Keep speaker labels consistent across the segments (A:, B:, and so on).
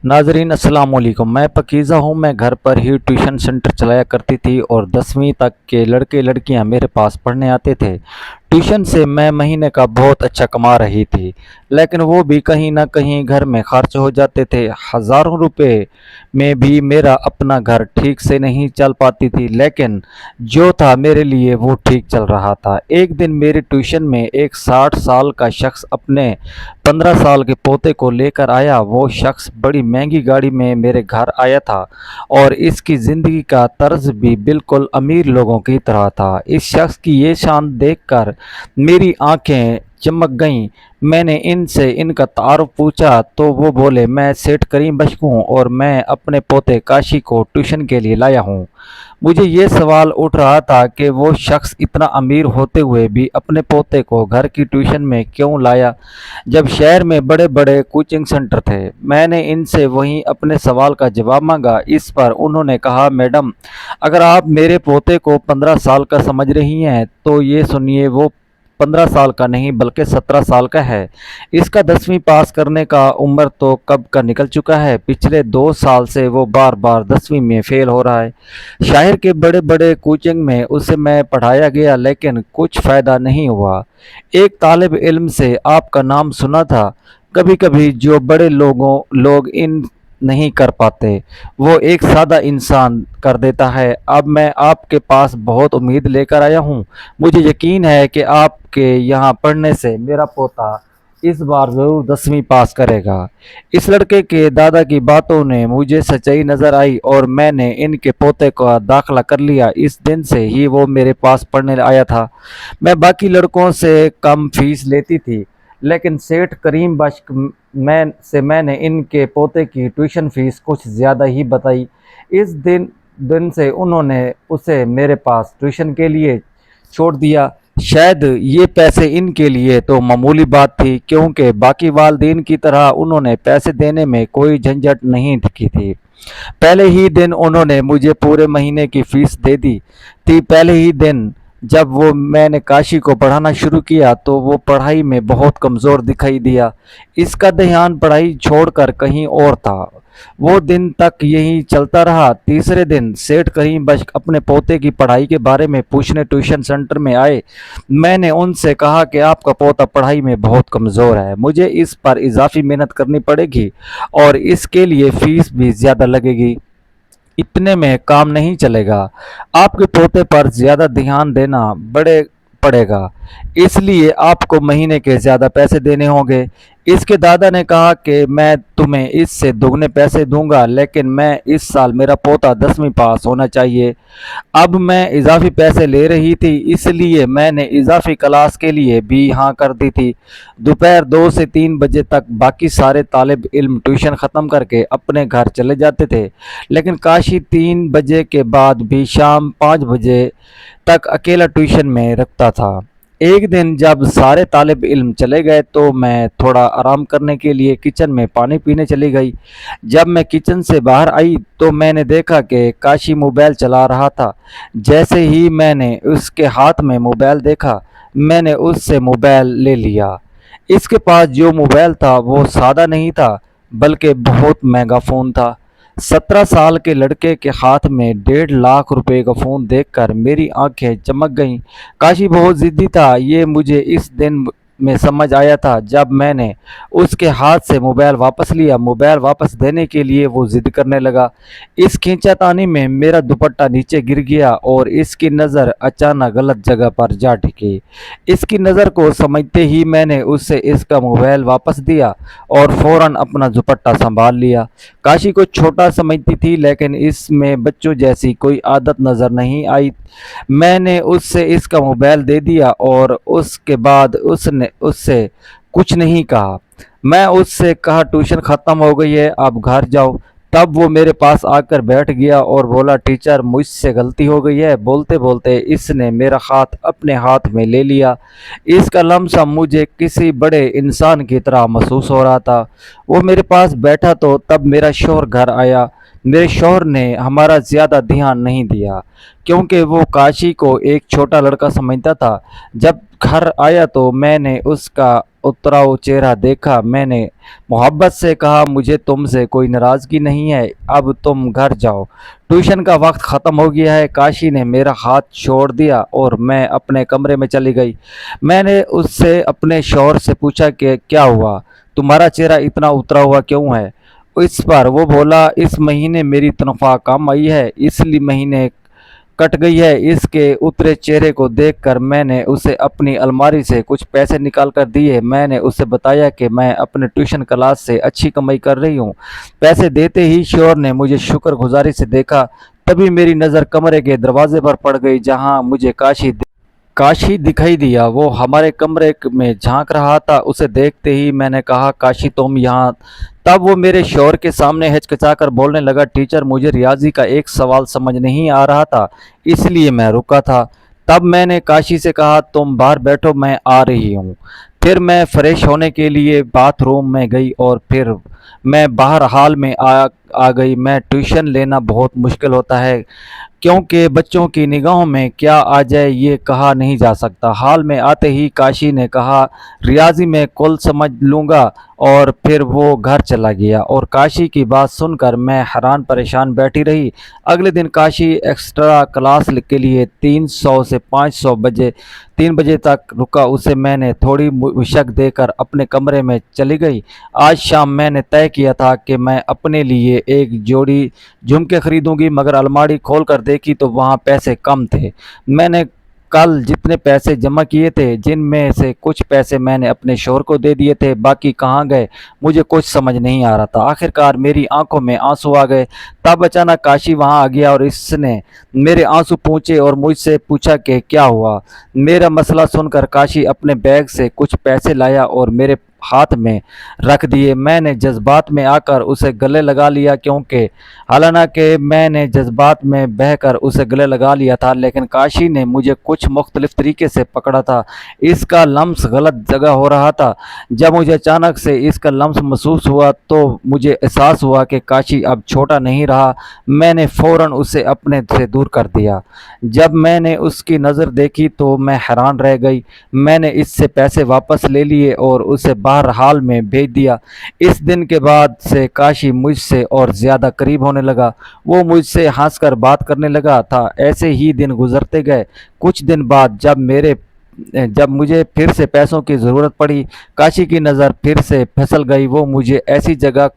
A: नाजरीन अस्सलाम वालेकुम। मैं पकीज़ा हूँ। मैं घर पर ही ट्यूशन सेंटर चलाया करती थी और 10वीं तक के लड़के लड़कियाँ मेरे पास पढ़ने आते थे। ट्यूशन से मैं महीने का बहुत अच्छा कमा रही थी, लेकिन वो भी कहीं ना कहीं घर में खर्च हो जाते थे। हज़ारों रुपए में भी मेरा अपना घर ठीक से नहीं चल पाती थी, लेकिन जो था मेरे लिए वो ठीक चल रहा था। एक दिन मेरे ट्यूशन में एक 60 साल का शख्स अपने 15 साल के पोते को लेकर आया। वो शख्स बड़ी महंगी गाड़ी में मेरे घर आया था और इसकी ज़िंदगी का तर्ज भी बिल्कुल अमीर लोगों की तरह था। इस शख्स की ये शान देखकर मेरी आंखें चमक गईं। मैंने इनसे इनका तारुफ पूछा तो वो बोले, मैं सेठ करीम बख्श हूँ और मैं अपने पोते काशी को ट्यूशन के लिए लाया हूँ। मुझे ये सवाल उठ रहा था कि वो शख्स इतना अमीर होते हुए भी अपने पोते को घर की ट्यूशन में क्यों लाया, जब शहर में बड़े बड़े कोचिंग सेंटर थे। मैंने इनसे वहीं अपने सवाल का जवाब मांगा। इस पर उन्होंने कहा, मैडम, अगर आप मेरे पोते को 15 साल का समझ रही हैं तो ये सुनिए, वो 15 साल का नहीं बल्कि 17 साल का है। इसका 10वीं पास करने का उम्र तो कब का निकल चुका है। पिछले 2 साल से वो बार बार 10वीं में फेल हो रहा है। शहर के बड़े बड़े कोचिंग में उसे मैं पढ़ाया गया, लेकिन कुछ फ़ायदा नहीं हुआ। एक तालिब इल्म से आपका नाम सुना था। कभी कभी जो बड़े लोग इन नहीं कर पाते, वो एक सादा इंसान कर देता है। अब मैं आपके पास बहुत उम्मीद लेकर आया हूँ। मुझे यकीन है कि आपके यहाँ पढ़ने से मेरा पोता इस बार ज़रूर 10वीं पास करेगा। इस लड़के के दादा की बातों ने मुझे सच्चाई नज़र आई और मैंने इनके पोते का दाखिला कर लिया। इस दिन से ही वो मेरे पास पढ़ने आया था। मैं बाकी लड़कों से कम फीस लेती थी, लेकिन सेठ करीम बख्श मैंने इनके पोते की ट्यूशन फीस कुछ ज़्यादा ही बताई। इस दिन दिन से उन्होंने उसे मेरे पास ट्यूशन के लिए छोड़ दिया। शायद ये पैसे इनके लिए तो मामूली बात थी, क्योंकि बाकी वालिदैन की तरह उन्होंने पैसे देने में कोई झंझट नहीं की थी। पहले ही दिन उन्होंने मुझे पूरे महीने की फीस दे दी थी। पहले ही दिन जब वो मैंने काशी को पढ़ाना शुरू किया तो वो पढ़ाई में बहुत कमज़ोर दिखाई दिया। इसका ध्यान पढ़ाई छोड़कर कहीं और था। वो दिन तक यही चलता रहा। तीसरे दिन सेठ करीम बख्श अपने पोते की पढ़ाई के बारे में पूछने ट्यूशन सेंटर में आए। मैंने उनसे कहा कि आपका पोता पढ़ाई में बहुत कमज़ोर है, मुझे इस पर इजाफी मेहनत करनी पड़ेगी और इसके लिए फीस भी ज़्यादा लगेगी। इतने में काम नहीं चलेगा, आपके पोते पर ज़्यादा ध्यान देना बड़े पड़ेगा, इसलिए आपको महीने के ज़्यादा पैसे देने होंगे। इसके दादा ने कहा कि मैं तुम्हें इससे दुगने पैसे दूंगा, लेकिन मैं इस साल मेरा पोता 10वीं पास होना चाहिए। अब मैं इजाफी पैसे ले रही थी, इसलिए मैंने इजाफी क्लास के लिए भी हाँ कर दी थी। दोपहर 2 से 3 बजे तक बाकी सारे तालिब इल्म ट्यूशन ख़त्म करके अपने घर चले जाते थे, लेकिन काशी 3 बजे के बाद भी शाम 5 बजे तक अकेला ट्यूशन में रखता था। एक दिन जब सारे तालिब इल्म चले गए तो मैं थोड़ा आराम करने के लिए किचन में पानी पीने चली गई। जब मैं किचन से बाहर आई तो मैंने देखा कि काशी मोबाइल चला रहा था। जैसे ही मैंने उसके हाथ में मोबाइल देखा, मैंने उससे मोबाइल ले लिया। इसके पास जो मोबाइल था वो सादा नहीं था, बल्कि बहुत महंगा फ़ोन था। 17 साल के लड़के के हाथ में 1.5 लाख रुपए का फ़ोन देखकर मेरी आंखें चमक गईं। काशी बहुत ज़िद्दी था, ये मुझे इस दिन में समझ आया था जब मैंने उसके हाथ से मोबाइल वापस लिया। मोबाइल वापस देने के लिए वो ज़िद करने लगा। इस खींचातानी में मेरा दुपट्टा नीचे गिर गया और इसकी नज़र अचानक गलत जगह पर जा टिकी। इसकी नज़र को समझते ही मैंने उससे इसका मोबाइल वापस दिया और फ़ौरन अपना दुपट्टा संभाल लिया। काशी को छोटा समझती थी, लेकिन इसमें बच्चों जैसी कोई आदत नज़र नहीं आई। मैंने उससे इसका मोबाइल दे दिया और उसके बाद उसने उससे कुछ नहीं कहा। मैं उससे कहा, ट्यूशन ख़त्म हो गई है, अब घर जाओ। तब वो मेरे पास आकर बैठ गया और बोला, टीचर, मुझसे गलती हो गई है। बोलते बोलते इसने मेरा हाथ अपने हाथ में ले लिया। इसका लम्सा मुझे किसी बड़े इंसान की तरह महसूस हो रहा था। वो मेरे पास बैठा तो तब मेरा शौहर घर आया। मेरे शौहर ने हमारा ज़्यादा ध्यान नहीं दिया, क्योंकि वो काशी को एक छोटा लड़का समझता था। जब घर आया तो मैंने उसका उतराव चेहरा देखा। मैंने मोहब्बत से कहा, मुझे तुमसे कोई नाराज़गी नहीं है, अब तुम घर जाओ, ट्यूशन का वक्त ख़त्म हो गया है। काशी ने मेरा हाथ छोड़ दिया और मैं अपने कमरे में चली गई। मैंने उससे अपने शौहर से पूछा कि क्या हुआ, तुम्हारा चेहरा इतना उतरा हुआ क्यों है। इस पर वो बोला, इस महीने मेरी तनख्वाह कम आई है, इसलिए महीने कट गई है। इसके उतरे चेहरे को देखकर मैंने उसे अपनी अलमारी से कुछ पैसे निकाल कर दिए। मैंने उसे बताया कि मैं अपने ट्यूशन क्लास से अच्छी कमाई कर रही हूँ। पैसे देते ही शोर ने मुझे शुक्रगुजारी से देखा। तभी मेरी नज़र कमरे के दरवाजे पर पड़ गई, जहाँ मुझे काशी दिखाई दिया। वो हमारे कमरे में झांक रहा था। उसे देखते ही मैंने कहा, काशी तुम यहाँ। तब वो मेरे शौहर के सामने हिचकिचाकर बोलने लगा, टीचर मुझे रियाजी का एक सवाल समझ नहीं आ रहा था, इसलिए मैं रुका था। तब मैंने काशी से कहा, तुम बाहर बैठो, मैं आ रही हूँ। फिर मैं फ्रेश होने के लिए बाथरूम में गई और फिर मैं बाहर हाल में आ गई। मैं ट्यूशन लेना बहुत मुश्किल होता है, क्योंकि बच्चों की निगाहों में क्या आ जाए ये कहा नहीं जा सकता। हाल में आते ही काशी ने कहा, रियाजी में कुल समझ लूँगा, और फिर वो घर चला गया। और काशी की बात सुनकर मैं हैरान परेशान बैठी रही। अगले दिन काशी एक्स्ट्रा क्लास के लिए 300 से 500 बजे 3 बजे तक रुका। उसे मैंने थोड़ी मुशक देकर अपने कमरे में चली गई। आज शाम मैंने तय किया था कि मैं अपने लिए एक जोड़ी झुमके खरीदूंगी, मगर अलमारी खोल कर देखी तो वहाँ पैसे कम थे। मैंने कल जितने पैसे जमा किए थे, जिनमें से कुछ पैसे मैंने अपने शौहर को दे दिए थे, बाकी कहाँ गए मुझे कुछ समझ नहीं आ रहा था। आखिरकार मेरी आंखों में आंसू आ गए। तब अचानक काशी वहाँ आ गया और इसने मेरे आंसू पोंछे और मुझसे पूछा कि क्या हुआ। मेरा मसला सुनकर काशी अपने बैग से कुछ पैसे लाया और मेरे हाथ में रख दिए। मैंने जज्बात में आकर उसे गले लगा लिया, क्योंकि हालांकि मैंने जज्बात में बहकर उसे गले लगा लिया था, लेकिन काशी ने मुझे कुछ मुख्तलिफ तरीके से पकड़ा था। इसका लम्स गलत जगह हो रहा था। जब मुझे अचानक से इसका लम्स महसूस हुआ तो मुझे एहसास हुआ कि काशी अब छोटा नहीं रहा। मैंने फ़ौरन उसे अपने से दूर कर दिया। जब मैंने उसकी नज़र देखी तो मैं हैरान रह गई। मैंने इससे पैसे वापस ले लिए और उसे बाहर हाल में भेज दिया। इस दिन के बाद से काशी मुझसे और ज़्यादा करीब होने लगा। वो मुझसे हंसकर बात करने लगा था। ऐसे ही दिन गुजरते गए। कुछ दिन बाद जब मुझे फिर से पैसों की ज़रूरत पड़ी, काशी की नज़र फिर से फिसल गई। वो मुझे ऐसी जगह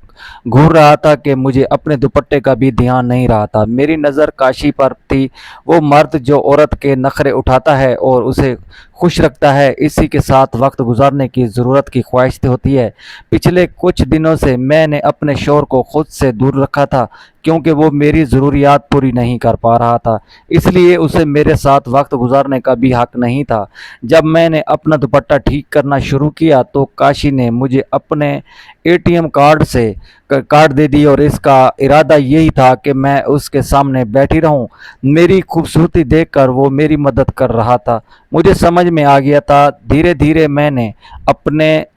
A: घूर रहा था कि मुझे अपने दुपट्टे का भी ध्यान नहीं रहा था। मेरी नज़र काशी पर थी, वो मर्द जो औरत के नखरे उठाता है और उसे खुश रखता है, इसी के साथ वक्त गुजारने की ज़रूरत की ख्वाहिश होती है। पिछले कुछ दिनों से मैंने अपने शौहर को खुद से दूर रखा था, क्योंकि वो मेरी ज़रूरियात पूरी नहीं कर पा रहा था, इसलिए उसे मेरे साथ वक्त गुजारने का भी हक नहीं था। जब मैंने अपना दुपट्टा ठीक करना शुरू किया तो काशी ने मुझे अपने एटीएम कार्ड दे दी, और इसका इरादा यही था कि मैं उसके सामने बैठी रहूं। मेरी खूबसूरती देखकर वो मेरी मदद कर रहा था। मुझे समझ में आ गया था। धीरे धीरे मैंने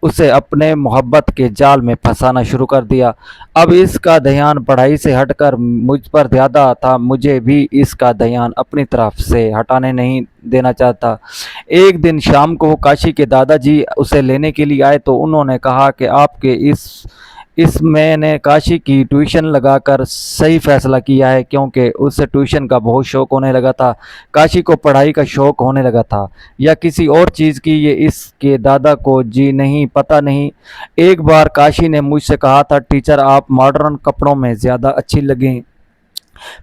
A: उसे अपने मोहब्बत के जाल में फंसाना शुरू कर दिया। अब इसका ध्यान पढ़ाई से हटकर मुझ पर ज़्यादा था। मुझे भी इसका ध्यान अपनी तरफ से हटाने नहीं देना चाहता। एक दिन शाम को काशी के दादाजी उसे लेने के लिए आए तो उन्होंने कहा कि आपके इस मैंने काशी की ट्यूशन लगाकर सही फैसला किया है, क्योंकि उसे ट्यूशन का बहुत शौक़ होने लगा था। काशी को पढ़ाई का शौक़ होने लगा था, या किसी और चीज़ की, ये इसके दादा को जी नहीं पता नहीं। एक बार काशी ने मुझसे कहा था, टीचर आप मॉडर्न कपड़ों में ज़्यादा अच्छी लगें।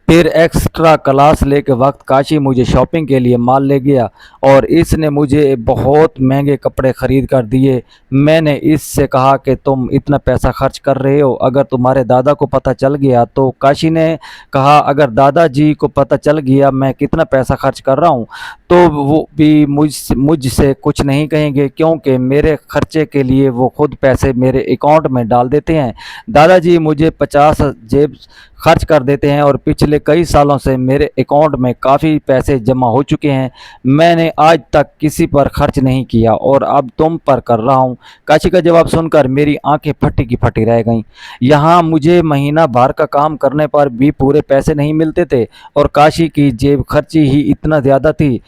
A: फिर एक्स्ट्रा क्लास लेके वक्त काशी मुझे शॉपिंग के लिए माल ले गया और इसने मुझे बहुत महंगे कपड़े ख़रीद कर दिए। मैंने इससे कहा कि तुम इतना पैसा खर्च कर रहे हो, अगर तुम्हारे दादा को पता चल गया तो। काशी ने कहा, अगर दादाजी को पता चल गया मैं कितना पैसा खर्च कर रहा हूँ तो वो भी मुझसे कुछ नहीं कहेंगे, क्योंकि मेरे खर्चे के लिए वो खुद पैसे मेरे अकाउंट में डाल देते हैं। दादाजी मुझे 50 जेब खर्च कर देते हैं और पिछले कई सालों से मेरे अकाउंट में काफ़ी पैसे जमा हो चुके हैं। मैंने आज तक किसी पर खर्च नहीं किया और अब तुम पर कर रहा हूँ। काशी का जवाब सुनकर मेरी आंखें फटी की फटी रह गईं। यहाँ मुझे महीना भर का काम करने पर भी पूरे पैसे नहीं मिलते थे और काशी की जेब खर्ची ही इतना ज़्यादा थी।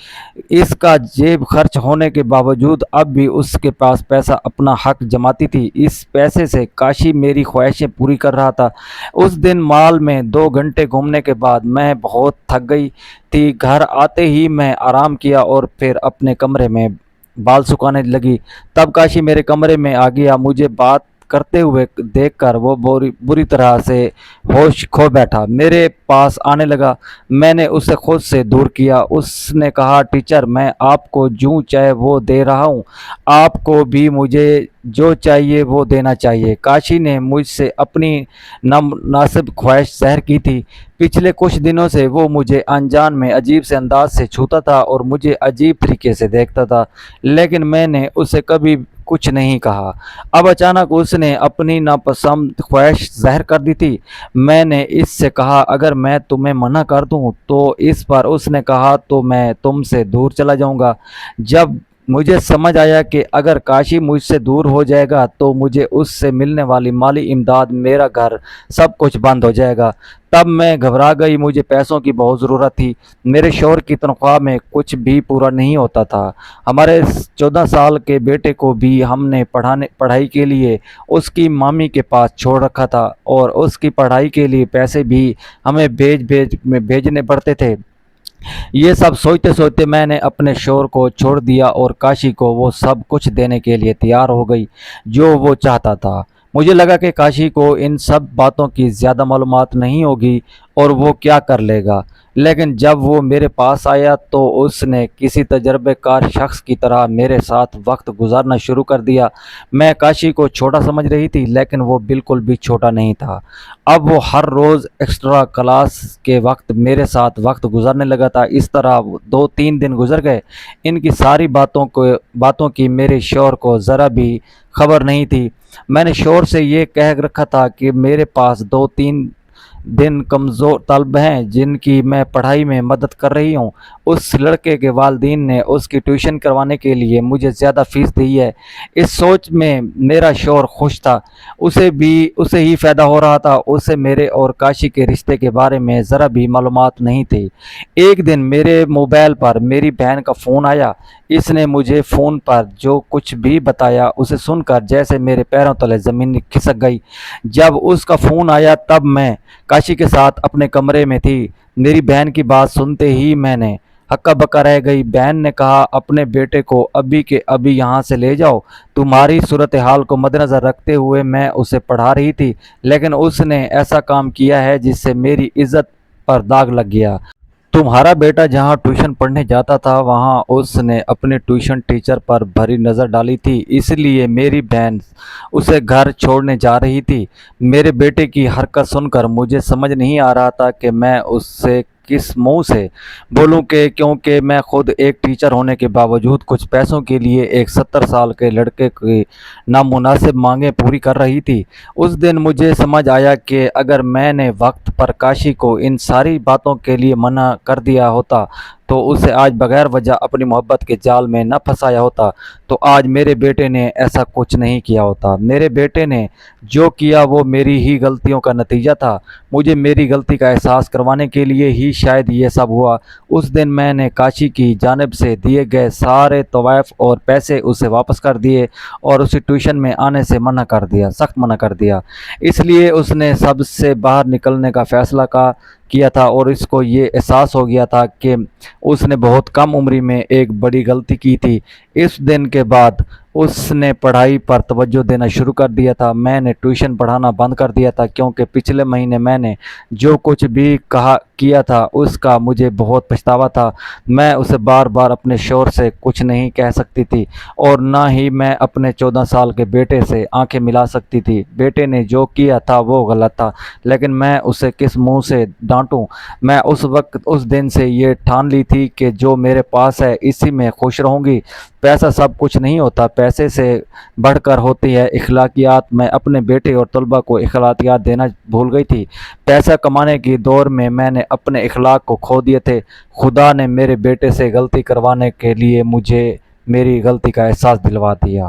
A: इसका जेब खर्च होने के बावजूद अब भी उसके पास पैसा अपना हक जमाती थी। इस पैसे से काशी मेरी ख्वाहिशें पूरी कर रहा था। उस दिन मॉल में 2 घंटे घूमने के बाद मैं बहुत थक गई थी। घर आते ही मैं आराम किया और फिर अपने कमरे में बाल सुखाने लगी। तब काशी मेरे कमरे में आ गया। मुझे बात करते हुए देखकर वो बुरी तरह से होश खो बैठा। मेरे पास आने लगा। मैंने उसे खुद से दूर किया। उसने कहा, टीचर, मैं आपको जो चाहे वो दे रहा हूँ, आपको भी मुझे जो चाहिए वो देना चाहिए। काशी ने मुझसे अपनी नामुनासिब ख्वाहिश ज़ाहिर की थी। पिछले कुछ दिनों से वो मुझे अनजान में अजीब से अंदाज से छूता था और मुझे अजीब तरीके से देखता था, लेकिन मैंने उसे कभी कुछ नहीं कहा। अब अचानक उसने अपनी नापसंद ख्वाहिश ज़ाहिर कर दी थी। मैंने इससे कहा, अगर मैं तुम्हें मना कर दूं तो? इस पर उसने कहा, तो मैं तुमसे दूर चला जाऊंगा। जब मुझे समझ आया कि अगर काशी मुझसे दूर हो जाएगा तो मुझे उससे मिलने वाली माली इमदाद, मेरा घर, सब कुछ बंद हो जाएगा। तब मैं घबरा गई। मुझे पैसों की बहुत ज़रूरत थी। मेरे शौहर की तनख्वाह में कुछ भी पूरा नहीं होता था। हमारे 14 साल के बेटे को भी हमने पढ़ाई के लिए उसकी मामी के पास छोड़ रखा था और उसकी पढ़ाई के लिए पैसे भी हमें भेजने पड़ते थे। ये सब सोचते सोचते मैंने अपने शौहर को छोड़ दिया और काशी को वो सब कुछ देने के लिए तैयार हो गई जो वो चाहता था। मुझे लगा कि काशी को इन सब बातों की ज़्यादा मालूमात नहीं होगी और वो क्या कर लेगा, लेकिन जब वो मेरे पास आया तो उसने किसी तजर्बेकार शख्स की तरह मेरे साथ वक्त गुजारना शुरू कर दिया। मैं काशी को छोटा समझ रही थी, लेकिन वो बिल्कुल भी छोटा नहीं था। अब वो हर रोज़ एक्स्ट्रा क्लास के वक्त मेरे साथ वक्त गुजारने लगा था। इस तरह 2-3 दिन गुजर गए। इनकी सारी बातों की मेरे शौहर को ज़रा भी खबर नहीं थी। मैंने शौहर से ये कह रखा था कि मेरे पास 2-3 दिन कमज़ोर तलब हैं जिनकी मैं पढ़ाई में मदद कर रही हूँ। उस लड़के के वालिदैन ने उसकी ट्यूशन करवाने के लिए मुझे ज़्यादा फ़ीस दी है। इस सोच में मेरा शौहर खुश था। उसे ही फ़ायदा हो रहा था। उसे मेरे और काशी के रिश्ते के बारे में ज़रा भी मालूमात नहीं थी। एक दिन मेरे मोबाइल पर मेरी बहन का फ़ोन आया। इसने मुझे फ़ोन पर जो कुछ भी बताया उसे सुनकर जैसे मेरे पैरों तले ज़मीन खिसक गई। जब उसका फ़ोन आया तब मैं काशी के साथ अपने कमरे में थी। मेरी बहन की बात सुनते ही मैंने हक्का बक्का रह गई। बहन ने कहा, अपने बेटे को अभी के अभी यहाँ से ले जाओ। तुम्हारी सूरत हाल को मद्देनज़र रखते हुए मैं उसे पढ़ा रही थी, लेकिन उसने ऐसा काम किया है जिससे मेरी इज्जत पर दाग लग गया। तुम्हारा बेटा जहाँ ट्यूशन पढ़ने जाता था वहाँ उसने अपने ट्यूशन टीचर पर भरी नज़र डाली थी, इसलिए मेरी बहन उसे घर छोड़ने जा रही थी। मेरे बेटे की हरकत सुनकर मुझे समझ नहीं आ रहा था कि मैं उससे किस मुंह से बोलूं, क्योंकि मैं खुद एक टीचर होने के बावजूद कुछ पैसों के लिए एक 70 साल के लड़के की नामुनासिब मांगें पूरी कर रही थी। उस दिन मुझे समझ आया कि अगर मैंने वक्त पर काशी को इन सारी बातों के लिए मना कर दिया होता तो उसे आज बगैर वजह अपनी मोहब्बत के जाल में न फंसाया होता, तो आज मेरे बेटे ने ऐसा कुछ नहीं किया होता। मेरे बेटे ने जो किया वो मेरी ही गलतियों का नतीजा था। मुझे मेरी गलती का एहसास करवाने के लिए ही शायद ये सब हुआ। उस दिन मैंने काशी की जानिब से दिए गए सारे तवाइफ और पैसे उसे वापस कर दिए और उसे ट्यूशन में आने से मना कर दिया, सख्त मना कर दिया। इसलिए उसने सबसे बाहर निकलने का फ़ैसला किया था और इसको ये एहसास हो गया था कि उसने बहुत कम उम्र में एक बड़ी गलती की थी। इस दिन के बाद उसने पढ़ाई पर तवज्जो देना शुरू कर दिया था। मैंने ट्यूशन पढ़ाना बंद कर दिया था क्योंकि पिछले महीने मैंने जो कुछ भी किया था उसका मुझे बहुत पछतावा था। मैं उसे बार बार अपने शौहर से कुछ नहीं कह सकती थी और ना ही मैं अपने 14 साल के बेटे से आंखें मिला सकती थी। बेटे ने जो किया था वो गलत था, लेकिन मैं उसे किस मुंह से डांटूं। मैं उस दिन से ये ठान ली थी कि जो मेरे पास है इसी में खुश रहूंगी। پیسہ سب کچھ نہیں ہوتا، پیسے سے بڑھ کر ہوتی ہے اخلاقیات۔ میں اپنے بیٹے اور طلباء کو اخلاقیات دینا بھول گئی تھی۔ پیسہ کمانے کی دور میں نے اپنے اخلاق کو کھو دیے تھے۔ خدا نے میرے بیٹے سے غلطی کروانے کے لیے مجھے میری غلطی کا احساس دلوا دیا۔